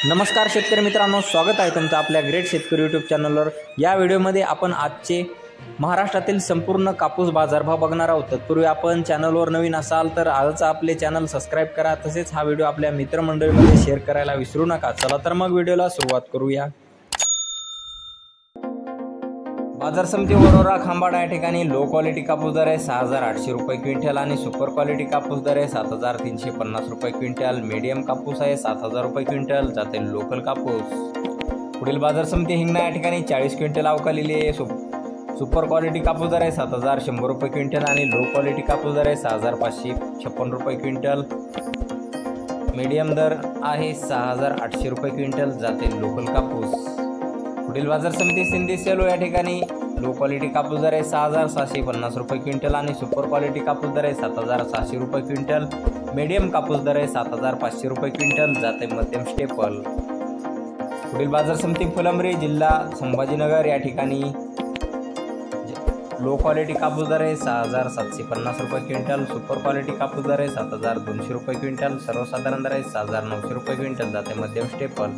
नमस्कार शेतकरी मित्रांनो, स्वागत आहे तुमचं आपल्या ग्रेट शेतकरी यूट्यूब चॅनलवर। या व्हिडिओमध्ये आपण आजचे महाराष्ट्रातील संपूर्ण कापूस बाजारभाव बघणार आहोत। तत्पूर्वी आपण चॅनलवर नवीन असाल तर आजच आपले चॅनल सबस्क्राइब करा, तसेच हा व्हिडिओ आपल्या मित्रमंडळीमध्ये शेअर करायला विसरू नका। चला तर मग व्हिडिओला सुरुवात करूया। बाजार समिती वरोरा खांबाडा या ठिकाणी लो क्वालिटी कापूस दर आहे 6800 रुपये क्विंटल आणि सुपर क्वालिटी कापूस दर आहे 7350 रुपये क्विंटल। मीडियम कापूस आहे 7000 रुपये क्विंटल, जाते लोकल कापूस। पुढील बाजार समिती हिंगणा या ठिकाणी 40 क्विंटल अवकालेली आहे। सुपर क्वालिटी कापूस दर आहे 7100 रुपये क्विंटल आणि लो क्वालिटी कापूस दर आहे 6556 रुपये क्विंटल। मीडियम दर आहे 6800 रुपये क्विंटल, जाते लोकल कापूस। पुढील बाजार समिती सिंधी सेलो या ठिकाणी लो क्वालिटी कापूस दर आहे 6750 रुपये क्विंटल आणि सुपर क्वालिटी कापूस दर आहे 7600 रुपये क्विंटल। मीडियम कापूस दर आहे 7500 रुपये क्विंटल, जाते मध्यम स्टेपल। पुढील बाजार समिती फुलंब्री जिल्हा संभाजीनगर या ठिकाणी लो क्वालिटी कापूस दर आहे 6750 रुपये क्विंटल, सुपर क्वालिटी कापूस दर आहे 7200 रुपये क्विंटल, सर्वसाधारण दर आहे 6900 रुपये क्विंटल, जाते मध्यम स्टेपल।